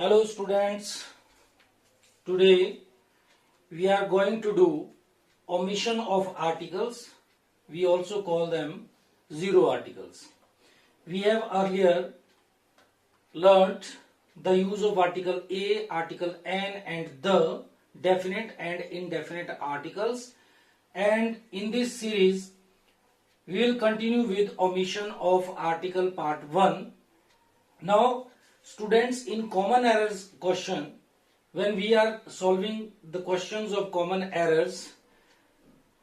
Hello students, today we are going to do omission of articles. We also call them zero articles. We have earlier learnt the use of article A, article N and the definite and indefinite articles, and in this series we will continue with omission of article part 1. Now students, in common errors question, when we are solving the questions of common errors,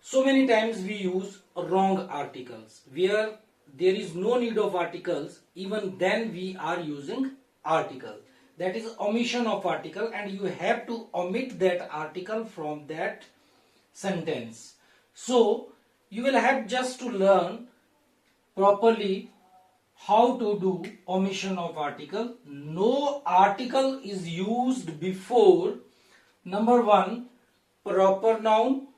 so many times we use wrong articles where there is no need of articles. Even then we are using article, that is omission of article, and you have to omit that article from that sentence. So you will have just to learn properly how to do omission of article. No article is used before number 1 proper noun,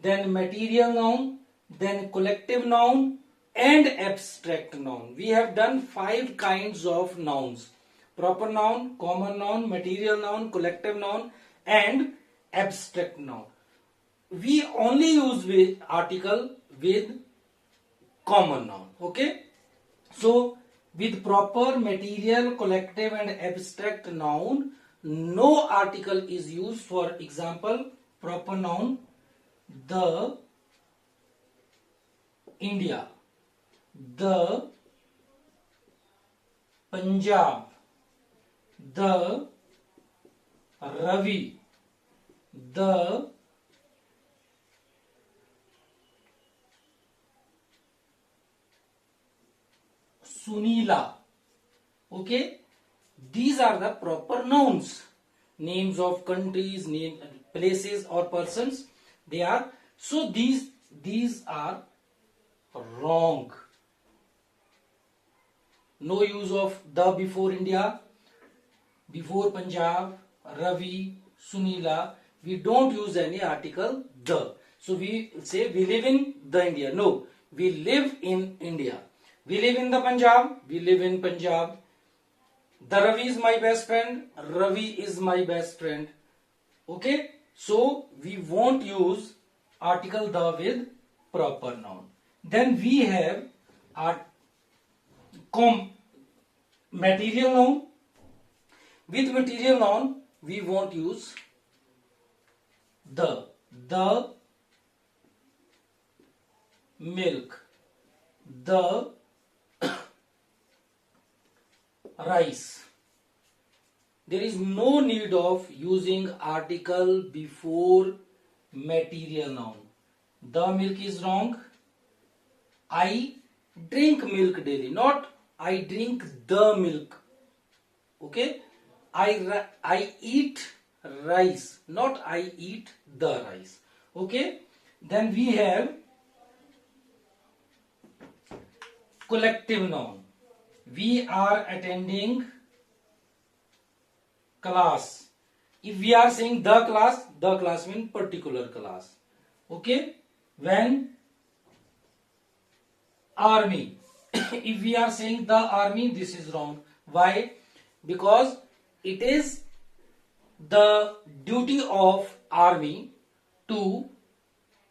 then material noun, then collective noun and abstract noun. We have done 5 kinds of nouns: proper noun, common noun, material noun, collective noun and abstract noun. We only use with article with common noun. Okay. So, with proper, material, collective and abstract noun, no article is used. For example, proper noun, the India, the Punjab, the Ravi, the Sunila. Okay, these are the proper nouns, names of countries, name, places or persons. They are, so these are wrong. No use of the before India, before Punjab, Ravi, Sunila. We don't use any article the. So we say we live in the India. No, we live in India. We live in the Punjab. We live in Punjab. The Ravi is my best friend. Ravi is my best friend. Okay. So we won't use article the with proper noun. Then we have our material noun. With material noun we won't use the milk, the rice. There is no need of using article before material noun. The milk is wrong. I drink milk daily, not I drink the milk. Okay, I eat rice, not I eat the rice. Okay, then we have collective noun. We are attending class. If we are saying the class means particular class. Okay, when army, if we are saying the army, this is wrong. Why? Because it is the duty of army to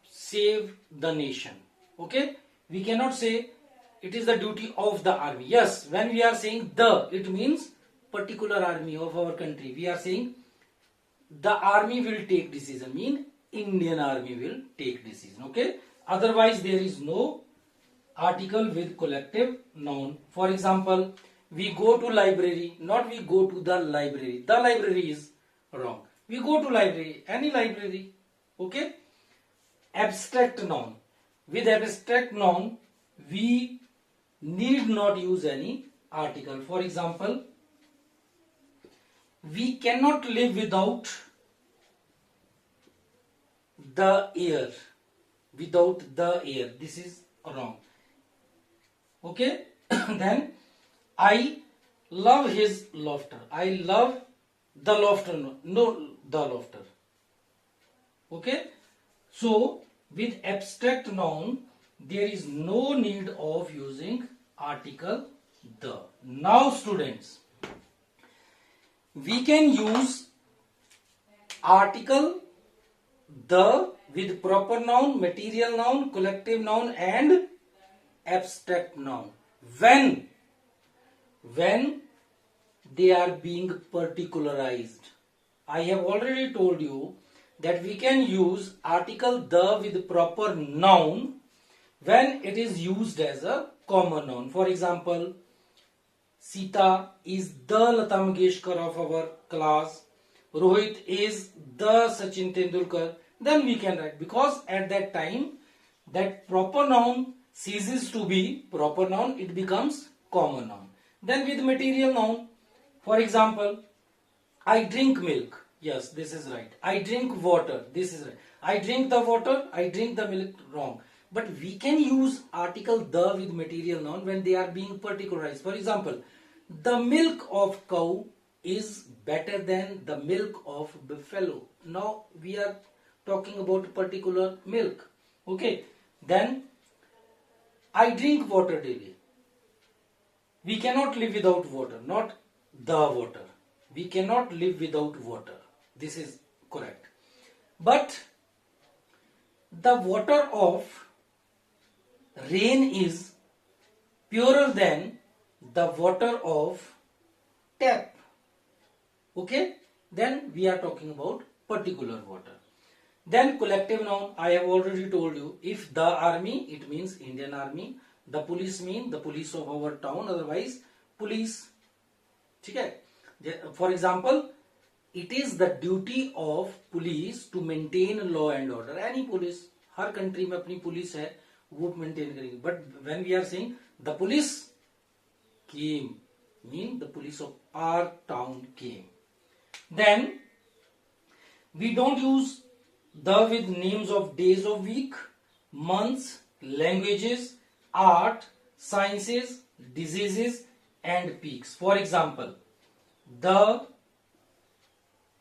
save the nation. Okay, we cannot say it is the duty of the army. Yes, when we are saying the, it means particular army of our country. We are saying the army will take decision, mean Indian army will take decision. Okay, otherwise there is no article with collective noun. For example, we go to library, not we go to the library. The library is wrong. We go to library, any library. Okay, abstract noun. With abstract noun we need not use any article. For example, we cannot live without the air. Without the air, this is wrong. Okay, then I love his laughter. I love the laughter. No, the laughter. Okay, so with abstract noun there is no need of using article the. Now students, we can use article the with proper noun, material noun, collective noun and abstract noun when they are being particularized. I have already told you that we can use article the with proper noun when it is used as a common noun. For example, Sita is the Lata Mangeshkar of our class. Rohit is the Sachin Tendulkar. Then we can write, because at that time that proper noun ceases to be proper noun, it becomes common noun. Then with material noun, for example, I drink milk. Yes, this is right. I drink water. This is right. I drink the water. I drink the milk. Wrong. But we can use article the with material noun when they are being particularized. For example, the milk of cow is better than the milk of buffalo. Now we are talking about particular milk. Okay. Then I drink water daily. We cannot live without water, not the water. We cannot live without water. This is correct. But the water of rain is purer than the water of tap. Okay? Then we are talking about particular water. Then collective noun, I have already told you, if the army, it means Indian army. The police mean the police of our town, otherwise police. Okay? For example, it is the duty of police to maintain law and order. Any police, her country में अपनी police है, वो maintain करेंगे. But when we are saying the police came, mean the police of our town came. Then we don't use the with names of days of week, months, languages, art, sciences, diseases and peaks. For example, the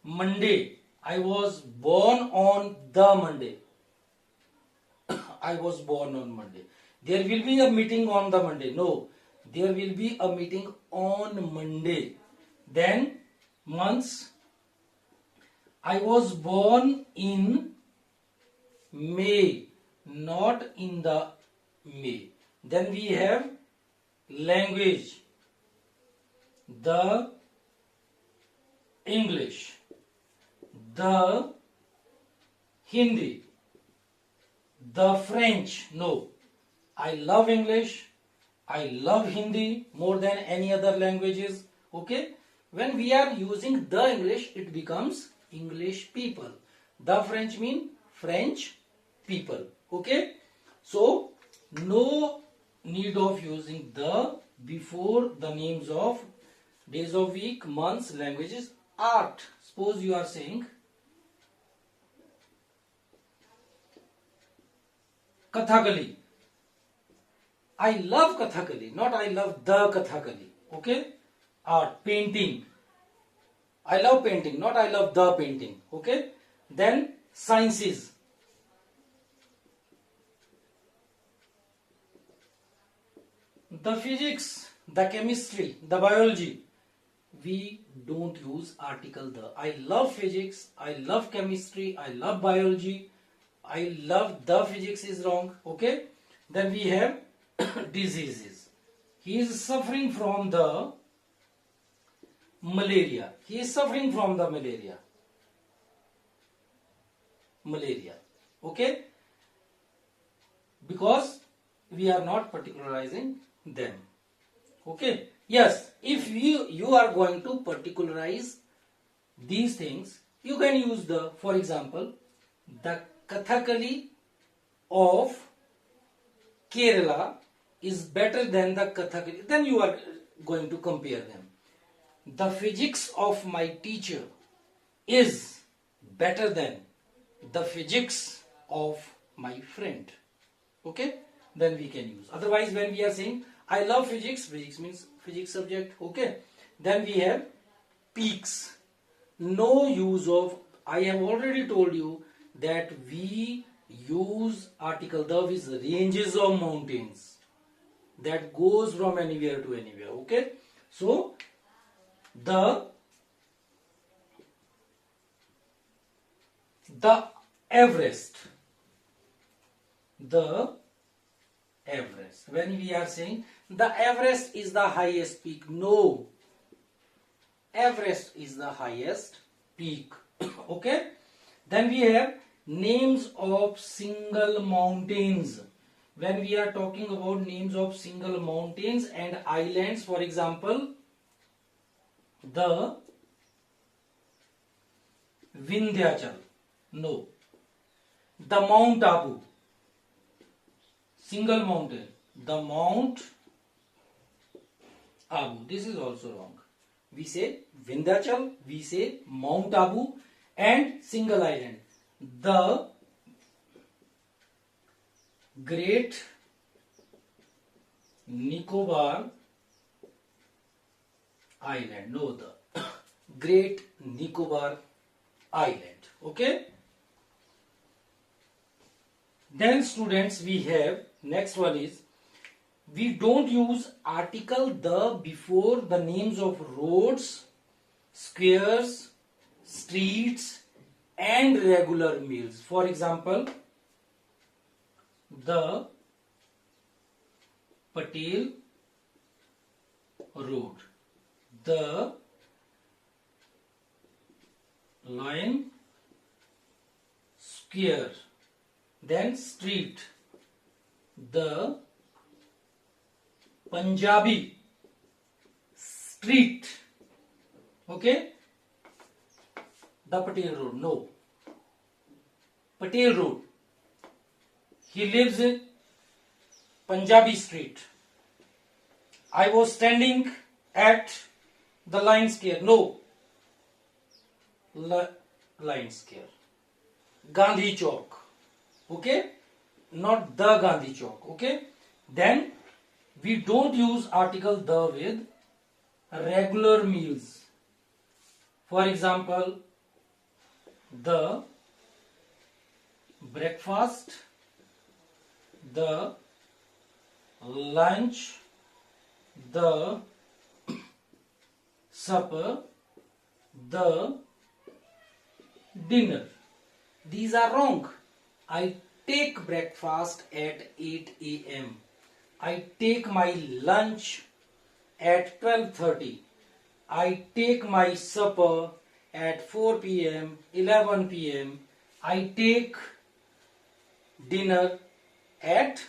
Monday. I was born on the Monday. I was born on Monday. There will be a meeting on the Monday. No, there will be a meeting on Monday. Then months. I was born in May, not in the May. Then we have language. The English, the Hindi, the French. No, I love English, I love Hindi more than any other languages. Okay, when we are using the English, it becomes English people. The French mean French people. Okay, so no need of using the before the names of days of week, months, languages, art. Suppose you are saying Kathakali. I love Kathakali, not I love the Kathakali. Okay? Art, painting. I love painting, not I love the painting. Okay? Then sciences. The physics, the chemistry, the biology. We don't use article the. I love physics, I love chemistry, I love biology, I love the physics is wrong. Okay? Then we have diseases. He is suffering from the malaria. He is suffering from the malaria. Malaria. Okay? Because we are not particularizing them. Okay? Yes, if you are going to particularize these things, you can use the, for example, the Kathakali of Kerala is better than the Kathakali. Then you are going to compare them. The physics of my teacher is better than the physics of my friend. Okay? Then we can use. Otherwise, when we are saying I love physics, physics means physics subject. Okay? Then we have peaks. No use of, I have already told you that we use article the with ranges of mountains that goes from anywhere to anywhere. Okay? So, the The Everest. The Everest. When we are saying the Everest is the highest peak, no. Everest is the highest peak. Okay. Then we have names of single mountains. When we are talking about names of single mountains and islands, for example, the Vindhyachal, no. The Mount Abu, single mountain, the Mount Abu, this is also wrong. We say Vindhyachal, we say Mount Abu, and single island, the Great Nicobar Island, no, the Great Nicobar Island. Okay. Then students, we have next one is, we don't use article the before the names of roads, squares, streets and regular meals. For example, the Patel Road, the Lion Square, then street, the Punjabi street. Okay, the Patel Road, no. Patel Road, he lives in Punjabi street. I was standing at the Lion Square, no. Lion Square, Gandhi Chowk. Okay, not the Gandhi Chowk. Okay, then we don't use article the with regular meals. For example, the breakfast, the lunch, the supper, the dinner. These are wrong. I take breakfast at 8 a.m. I take my lunch at 12:30. I take my supper at 4 p.m., 11 p.m. I take dinner at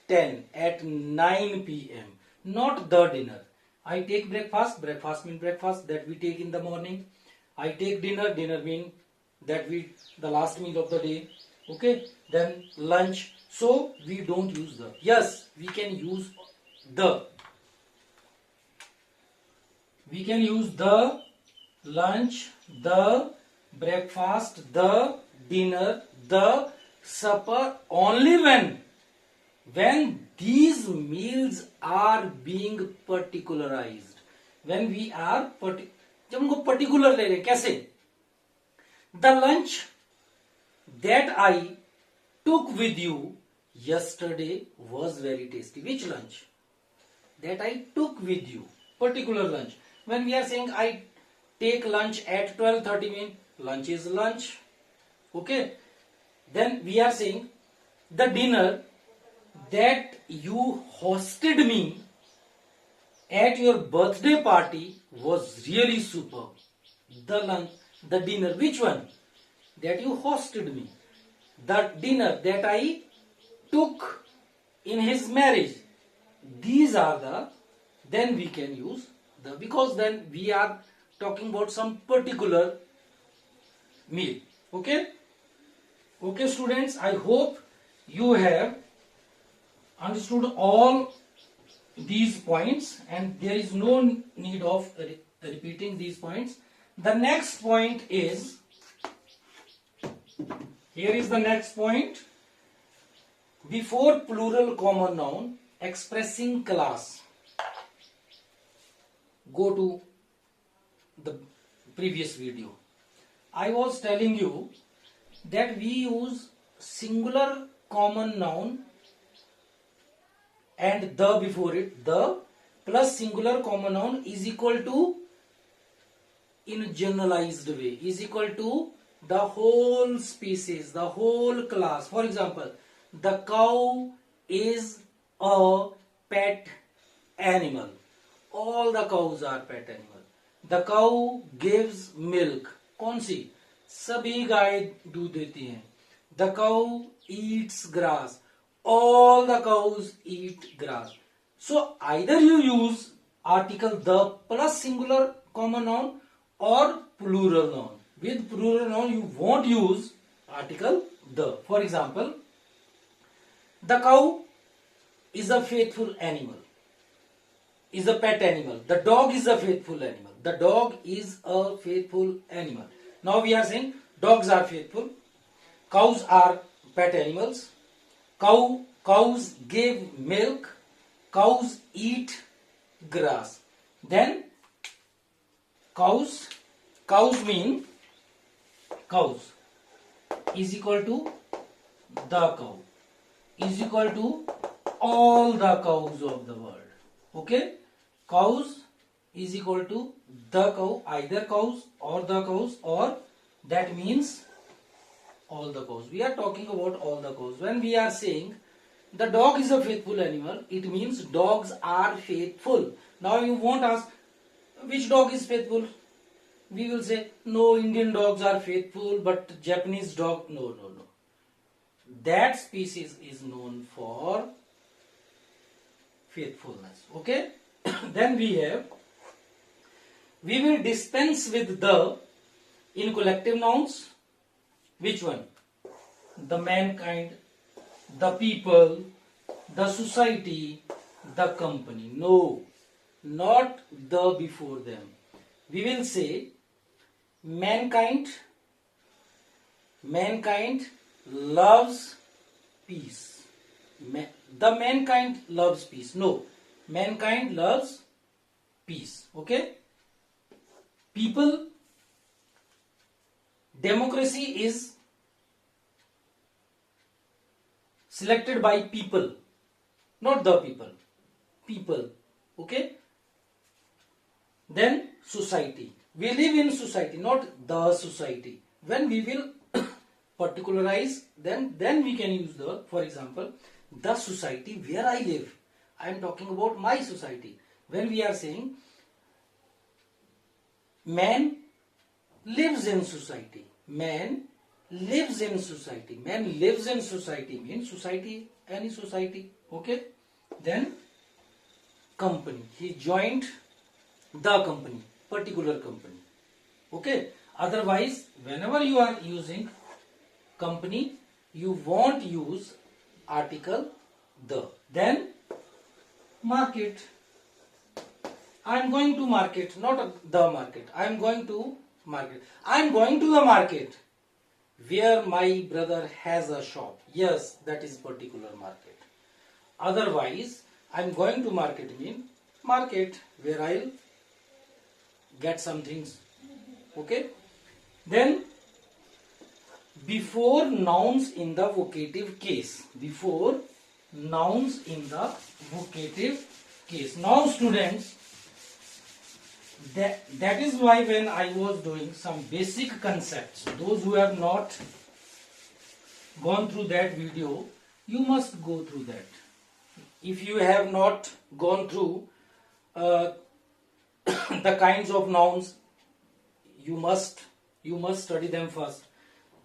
10, at 9 p.m. Not the dinner. I take breakfast, breakfast means breakfast that we take in the morning. I take dinner, dinner means that we, the last meal of the day. Okay, then lunch. So we don't use the. Yes, we can use the. We can use the lunch, the breakfast, the dinner, the supper only when these meals are being particularized. When we are जब हमको particular ले रहे कैसे? The lunch that I took with you yesterday was very tasty. Which lunch? That I took with you. Particular lunch. When we are saying I take lunch at 12:30 mean lunch is lunch. Okay. Then we are saying the dinner that you hosted me at your birthday party was really superb. The lunch, the dinner, which one? That you hosted me. The dinner that I took in his marriage. These are the, then we can use the, because then we are talking about some particular meal. Okay? Okay students, I hope you have understood all these points and there is no need of repeating these points. The next point is, here is the next point. Before plural common noun expressing class. Go to the previous video. I was telling you that we use singular common noun and the before it, the plus singular common noun is equal to, in generalized way, is equal to the whole species, the whole class. For example, the cow is a pet animal. All the cows are pet animal. The cow gives milk. कौन सी? सभी गाय दूध देती हैं. The cow eats grass. All the cows eat grass. So either you use article the plus singular common noun or plural noun. With plural noun you won't use article the. For example, the cow is a faithful animal, is a pet animal. The dog is a faithful animal. The dog is a faithful animal. Now we are saying dogs are faithful, cows are pet animals, cows give milk, cows eat grass. Then cows mean cows is equal to the cow is equal to all the cows of the world. Okay, cows is equal to the cow, either cows or the cows, or that means all the cows. We are talking about all the cows. When we are saying the dog is a faithful animal, it means dogs are faithful. Now you won't ask which dog is faithful. We will say no, Indian dogs are faithful, but Japanese dog, no. That species is known for faithfulness. Okay. Then we will dispense with the in collective nouns. Which one? The mankind, the people, the society, the company. No, not the before them. We will say mankind loves peace. The mankind loves peace. No, mankind loves peace. Okay. People, democracy is selected by people, not the people. People. Okay. Then society. We live in society, not the society. When we will particularize, then we can use the, for example, the society where I live. I am talking about my society. When we are saying man lives in society. Man lives in society. Man lives in society means society, any society. Okay. Then company. He joined the company, particular company. Okay. Otherwise, whenever you are using company, you won't use article the. Then market. I am going to market, not the market. I am going to market. I am going to the market where my brother has a shop. Yes, that is particular market. Otherwise, I am going to market mean market where I'll get some things. Okay. Then before nouns in the vocative case. Before nouns in the vocative case. Now students, that is why when I was doing some basic concepts, those who have not gone through that video, you must go through that. If you have not gone through the kinds of nouns, you must study them first.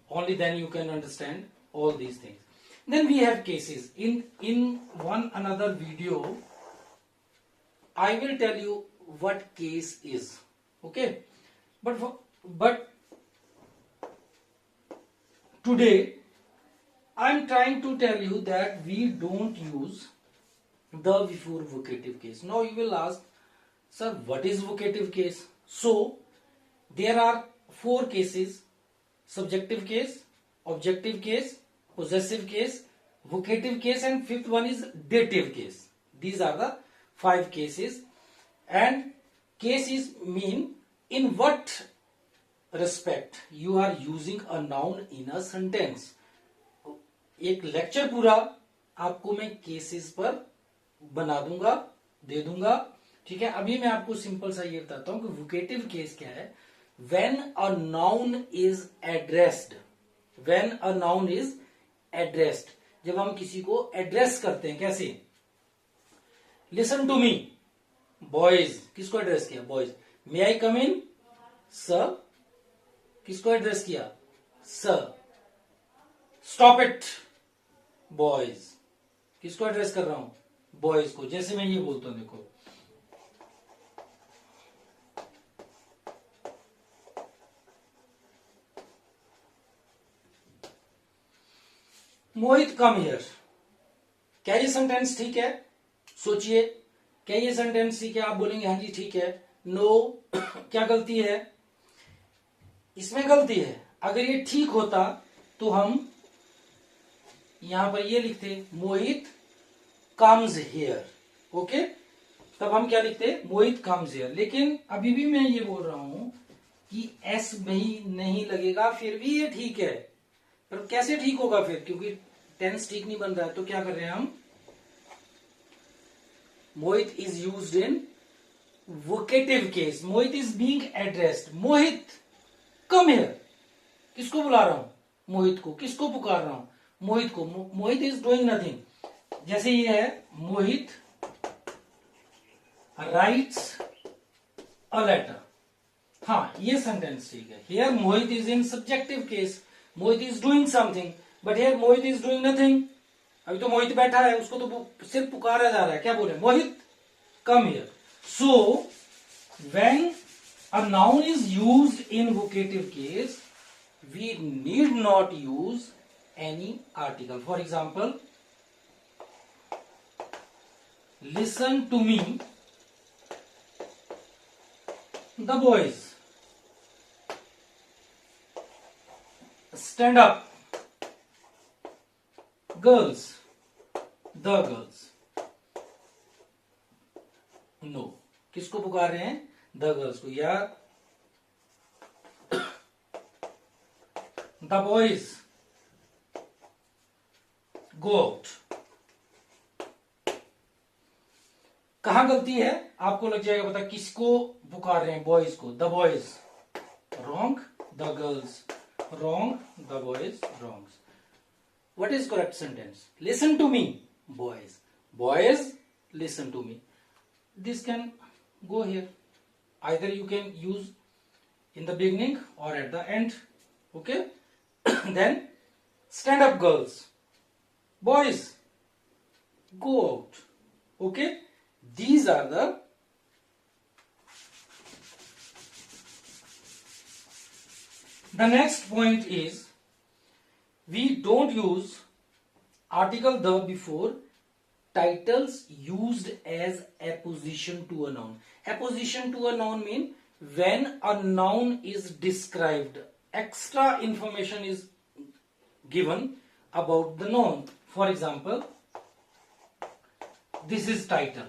Only then you can understand all these things. Then we have cases. In one another video, I will tell you what case is. Okay, but today I am trying to tell you that we don't use the before vocative case. Now you will ask, sir, what is vocative case? So there are 4 cases: subjective case, objective case, possessive case, vocative case, and 5th one is dative case. These are the 5 cases. And cases mean in what respect you are using a noun in a sentence. एक lecture पूरा आपको मैं cases पर बना दूंगा, दे दूंगा. ठीक है. अभी मैं आपको सिंपल सा ये बताता हूं कि वोकेटिव केस क्या है. when a noun is addressed, when a noun is addressed, जब हम किसी को एड्रेस करते हैं, कैसे? लिसन टू मी, बॉयज, किसको एड्रेस किया? बॉयज. मे आई कम इन? सर. किसको एड्रेस किया? सर. Stop it, boys. किसको एड्रेस कर रहा हूं? बॉयज को. जैसे मैं ये बोलता हूं, देखो, मोहित कम हियर. क्या ये सेंटेंस ठीक है? सोचिए, क्या ये सेंटेंस ठीक है? आप बोलेंगे हाँ जी ठीक है. नो. क्या गलती है? इसमें गलती है. अगर ये ठीक होता तो हम यहां पर ये लिखते, मोहित कम्स हियर. ओके, तब हम क्या लिखते? मोहित कम्स हियर. लेकिन अभी भी मैं ये बोल रहा हूं कि एस भी नहीं लगेगा, फिर भी ये ठीक है. पर कैसे ठीक होगा फिर? क्योंकि टेंस ठीक नहीं बन रहा है. तो क्या कर रहे हैं हम? Mohit is used in vocative case. Mohit is being addressed. Mohit come here. किसको बुला रहा हूं? मोहित को. किसको पुकार रहा हूं? मोहित को. मोहित इज डूइंग नथिंग. जैसे ये है, मोहित राइट्स अ लेटर. हाँ, ये सेंटेंस ठीक है. Here Mohit is in subjective case. Mohit is doing something, but here Mohit is doing nothing. अभी तो मोहित बैठा है, उसको तो सिर्फ पुकारा जा रहा है. क्या बोले? Mohit come here. So when a noun is used in vocative case, we need not use any article. For example, listen to me, the boys. Stand up, girls, the girls. No. किसको पुकार रहे हैं? the girls को. या the boys go out. कहां गलती है? आपको लग जाएगा पता किसको पुकार रहे हैं? बॉयज को. The boys wrong, the girls wrong, the boys wrong. What is correct sentence? Listen to me, boys. Boys listen to me. This can go here. Either you can use in the beginning or at the end. Okay. Then stand up, girls. Boys go out. Okay. These are the next point is, we don't use article the before titles used as apposition to a noun. Apposition to a noun mean when a noun is described, extra information is given about the noun. For example, this is title.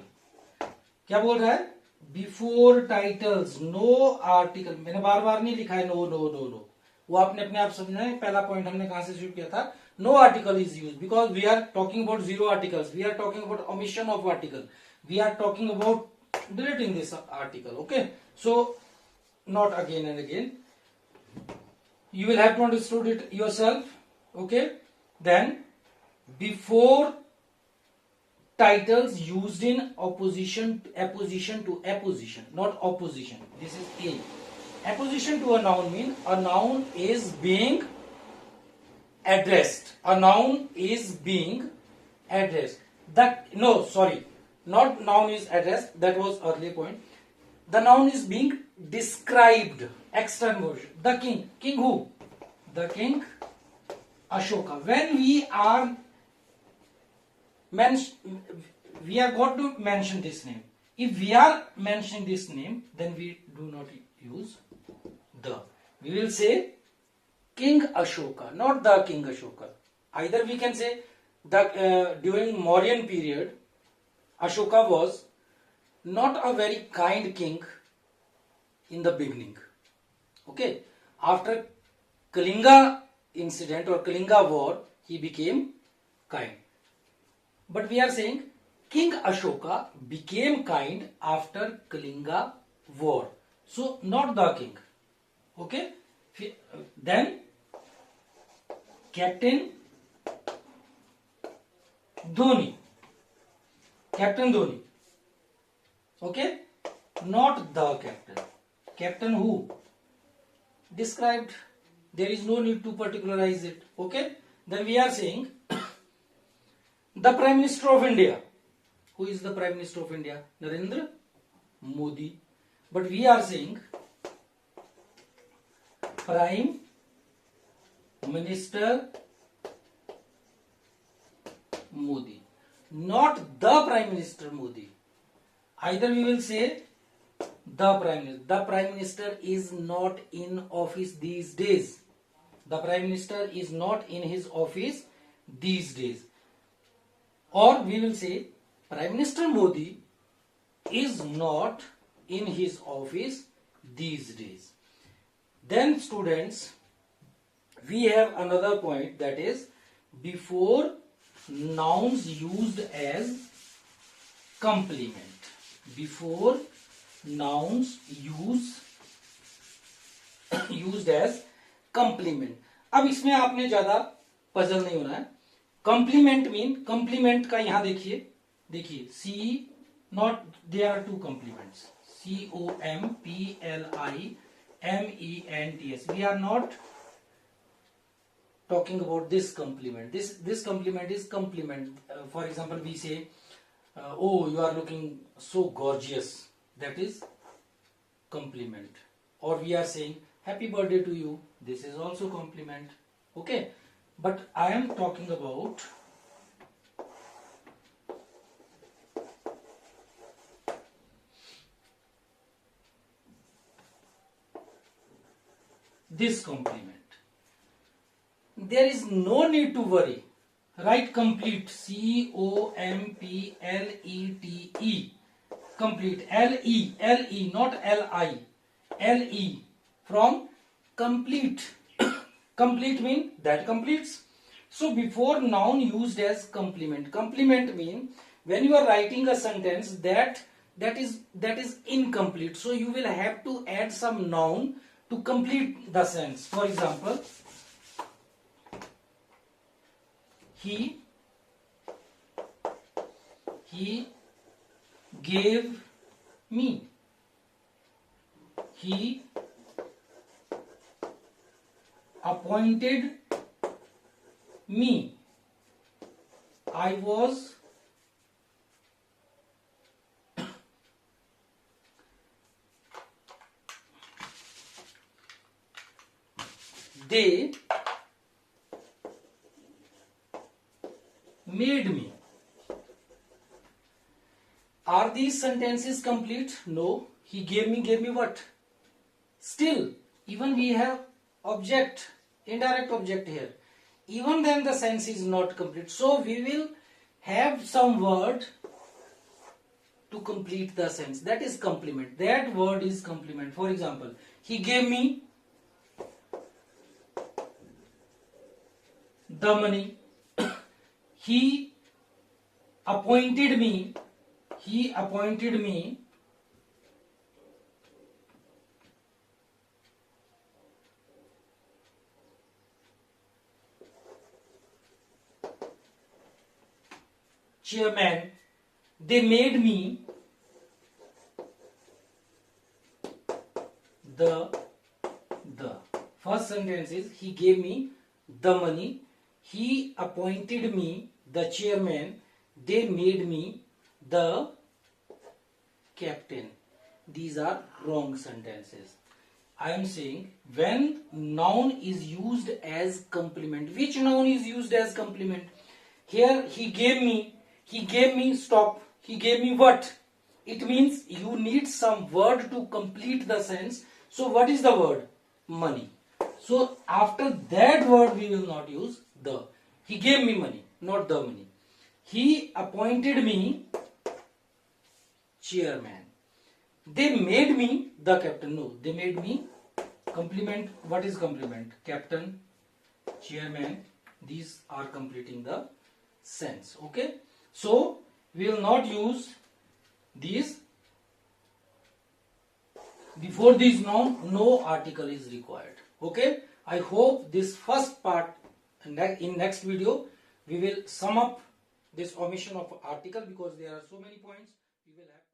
क्या बोल रहा है? Before titles no article. मैंने बार बार नहीं लिखा है no no no no. वो आपने अपने आप समझना है. पहला पॉइंट हमने कहां से शुरू किया था? No article is used because we are talking about zero articles. We are talking about omission of article. We are talking about deleting this article. Okay. So not again and again. You will have to understand it yourself. Okay. Then before titles used in apposition to apposition, not opposition. This is A. Apposition to a noun means a noun is being addressed. A noun is being addressed. Not noun is addressed. That was earlier point. The noun is being described. External version. The king. King who? The king Ashoka. When we are got to mention this name. If we are mentioning this name, then we do not use the. We will say King Ashoka, not the King Ashoka. Either we can say the during Mauryan period, Ashoka was not a very kind king in the beginning. Okay, after Kalinga incident or Kalinga war, he became kind. But we are saying King Ashoka became kind after Kalinga war. So not the king. Okay. Then Captain Dhoni. Captain Dhoni. Okay. Not the captain. Captain who? Described. There is no need to particularize it. Okay. Then we are saying the Prime Minister of India. Who is the Prime Minister of India? Narendra Modi. But we are saying Prime Minister Modi. Not the Prime Minister Modi. Either we will say the Prime Minister. The Prime Minister is not in office these days. The Prime Minister is not in his office these days. Or we will say Prime Minister Modi is not in his office these days. Then students, we have another point, that is before nouns used as complement. Before nouns used as complement. अब इसमें आपने ज्यादा puzzle नहीं होना है. Complement mean, complement का यहां देखिए see not, there are two complements, COMPLIMENTS. We are not talking about this complement. This complement is complement. For example, we say, oh, you are looking so gorgeous. That is compliment. Or we are saying happy birthday to you. This is also compliment. Okay. But I am talking about this compliment. There is no need to worry. Write complete. COMPLETE. Complete. LE, not LI. LE from complete. Complete mean that completes. So before noun used as complement. Complement mean when you are writing a sentence that is incomplete. So you will have to add some noun to complete the sentence. For example, he gave me. He appointed me. I was they made me. Are these sentences complete? No. He gave me what? Still, even we have object, indirect object here. Even then the sentence is not complete. So we will have some word to complete the sentence. That is complement. That word is complement. For example, he gave me the money. He appointed me. He appointed me chairman. They made me the first sentence is he gave me the money, he appointed me the chairman, they made me the captain. These are wrong sentences. I am saying when noun is used as complement. Which noun is used as complement? Here he gave me, stop. He gave me what? It means you need some word to complete the sentence. So what is the word? Money. So after that word we will not use the. He gave me money, not the money. He appointed me chairman. They made me the captain. No, they made me complement. What is complement? Captain, chairman. These are completing the sentence. Okay. So we will not use these Before these no article is required. Okay. I hope this first part, in next video we will sum up this omission of article, because there are so many points we will have.